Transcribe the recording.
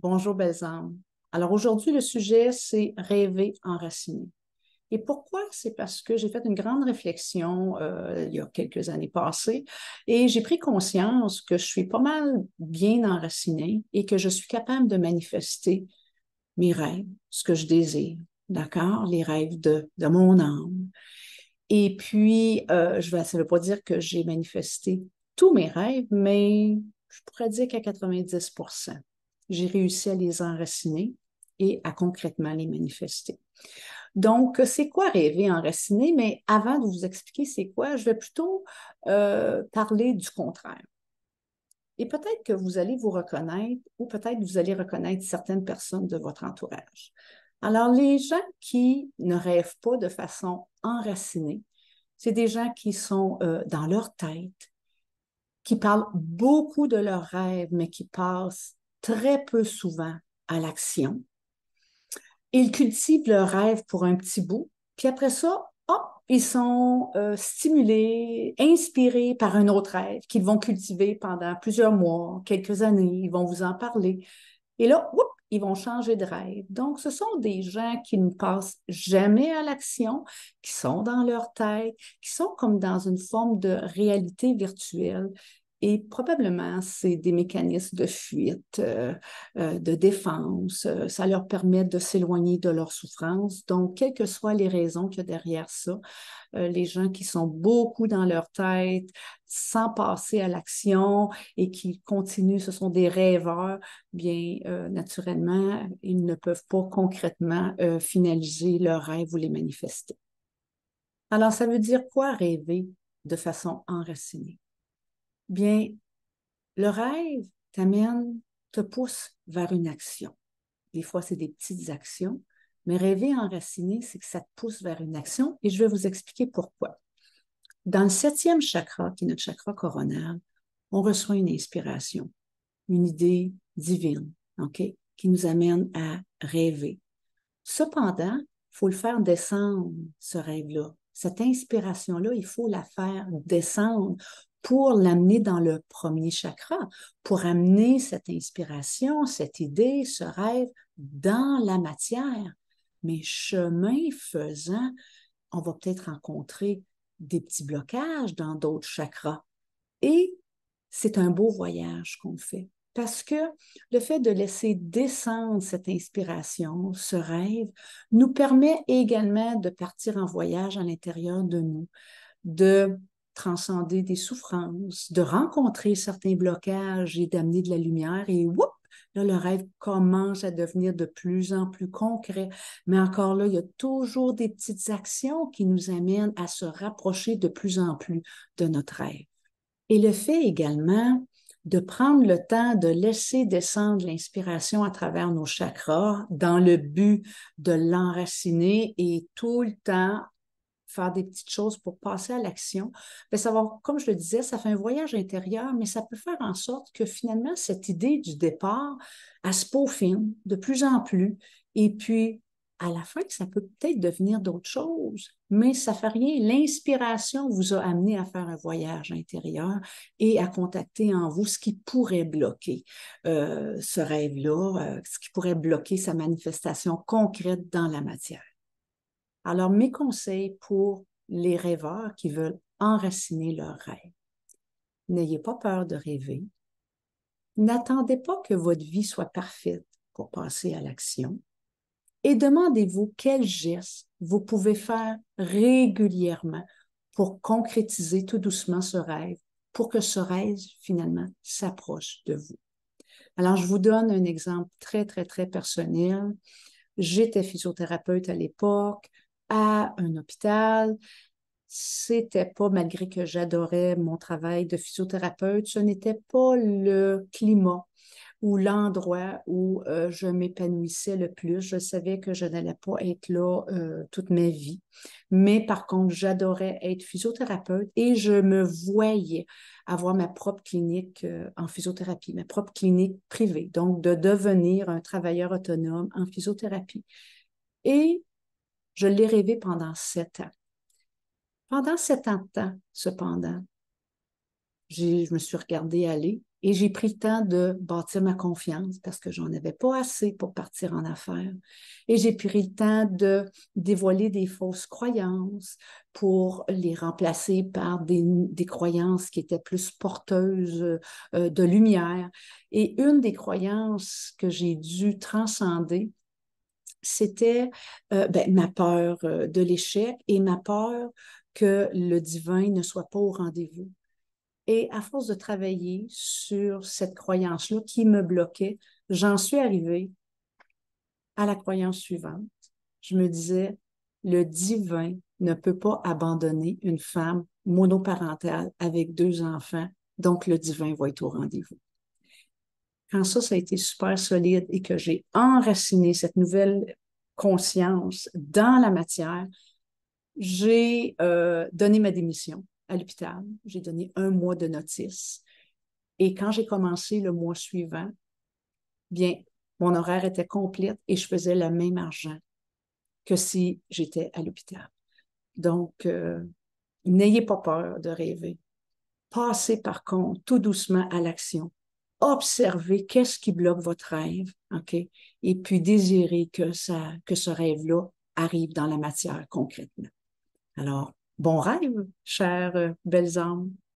Bonjour, belles âmes. Alors aujourd'hui, le sujet, c'est rêver enraciné. Et pourquoi? C'est parce que j'ai fait une grande réflexion il y a quelques années passées et j'ai pris conscience que je suis pas mal bien enracinée et que je suis capable de manifester mes rêves, ce que je désire, d'accord? Les rêves de mon âme. Et puis, ça ne veut pas dire que j'ai manifesté tous mes rêves, mais je pourrais dire qu'à 90%, j'ai réussi à les enraciner et à concrètement les manifester. Donc, c'est quoi rêver enraciné? Mais avant de vous expliquer c'est quoi, je vais plutôt parler du contraire. Et peut-être que vous allez vous reconnaître ou peut-être vous allez reconnaître certaines personnes de votre entourage. Alors, les gens qui ne rêvent pas de façon enracinée, c'est des gens qui sont dans leur tête, qui parlent beaucoup de leurs rêves, mais qui passent très peu souvent à l'action. Ils cultivent leurs rêves pour un petit bout, puis après ça, hop, ils sont stimulés, inspirés par un autre rêve qu'ils vont cultiver pendant plusieurs mois, quelques années, ils vont vous en parler. Et là, oups, ils vont changer de rêve. Donc, ce sont des gens qui ne passent jamais à l'action, qui sont dans leur tête, qui sont comme dans une forme de réalité virtuelle. Et probablement, c'est des mécanismes de fuite, de défense. Ça leur permet de s'éloigner de leur souffrance. Donc, quelles que soient les raisons qu'il y a derrière ça, les gens qui sont beaucoup dans leur tête, sans passer à l'action et qui continuent, ce sont des rêveurs, bien naturellement, ils ne peuvent pas concrètement finaliser leurs rêves ou les manifester. Alors, ça veut dire quoi rêver de façon enracinée? Bien, le rêve te pousse vers une action. Des fois, c'est des petites actions, mais rêver enraciné, c'est que ça te pousse vers une action et je vais vous expliquer pourquoi. Dans le septième chakra, qui est notre chakra coronal, on reçoit une inspiration, une idée divine, OK, qui nous amène à rêver. Cependant, il faut le faire descendre, ce rêve-là. Cette inspiration-là, il faut la faire descendre pour l'amener dans le premier chakra, pour amener cette inspiration, cette idée, ce rêve dans la matière. Mais chemin faisant, on va peut-être rencontrer des petits blocages dans d'autres chakras. Et c'est un beau voyage qu'on fait. Parce que le fait de laisser descendre cette inspiration, ce rêve, nous permet également de partir en voyage à l'intérieur de nous, de transcender des souffrances, de rencontrer certains blocages et d'amener de la lumière et whoop, là, le rêve commence à devenir de plus en plus concret. Mais encore là, il y a toujours des petites actions qui nous amènent à se rapprocher de plus en plus de notre rêve. Et le fait également de prendre le temps de laisser descendre l'inspiration à travers nos chakras dans le but de l'enraciner et tout le temps faire des petites choses pour passer à l'action, bien, ça va, comme je le disais, ça fait un voyage intérieur, mais ça peut faire en sorte que finalement, cette idée du départ, elle se peaufine de plus en plus. Et puis, à la fin, ça peut peut-être devenir d'autres choses, mais ça ne fait rien. L'inspiration vous a amené à faire un voyage intérieur et à contacter en vous ce qui pourrait bloquer ce rêve-là, ce qui pourrait bloquer sa manifestation concrète dans la matière. Alors, mes conseils pour les rêveurs qui veulent enraciner leurs rêves. N'ayez pas peur de rêver. N'attendez pas que votre vie soit parfaite pour passer à l'action. Et demandez-vous quels gestes vous pouvez faire régulièrement pour concrétiser tout doucement ce rêve, pour que ce rêve, finalement, s'approche de vous. Alors, je vous donne un exemple très, très, très personnel. J'étais physiothérapeute à l'époque, à un hôpital. C'était pas, malgré que j'adorais mon travail de physiothérapeute, ce n'était pas le climat ou l'endroit où je m'épanouissais le plus. Je savais que je n'allais pas être là toute ma vie. Mais par contre, j'adorais être physiothérapeute et je me voyais avoir ma propre clinique en physiothérapie, ma propre clinique privée. Donc, de devenir un travailleur autonome en physiothérapie. Et je l'ai rêvé pendant 7 ans. Pendant 7 ans de temps, cependant, je me suis regardée aller et j'ai pris le temps de bâtir ma confiance parce que j'en avais pas assez pour partir en affaires. Et j'ai pris le temps de dévoiler des fausses croyances pour les remplacer par des croyances qui étaient plus porteuses de lumière. Et une des croyances que j'ai dû transcender, c'était ma peur de l'échec et ma peur que le divin ne soit pas au rendez-vous. Et à force de travailler sur cette croyance-là qui me bloquait, j'en suis arrivée à la croyance suivante. Je me disais, le divin ne peut pas abandonner une femme monoparentale avec 2 enfants, donc le divin va être au rendez-vous. Quand ça a été super solide et que j'ai enraciné cette nouvelle conscience dans la matière, j'ai donné ma démission à l'hôpital. J'ai donné 1 mois de notice. Et quand j'ai commencé le mois suivant, bien, mon horaire était complète et je faisais le même argent que si j'étais à l'hôpital. Donc, n'ayez pas peur de rêver. Passez par contre tout doucement à l'action. Observez qu'est-ce qui bloque votre rêve, OK? Et puis désirez que ce rêve-là arrive dans la matière concrètement. Alors, bon rêve, chères belles âmes.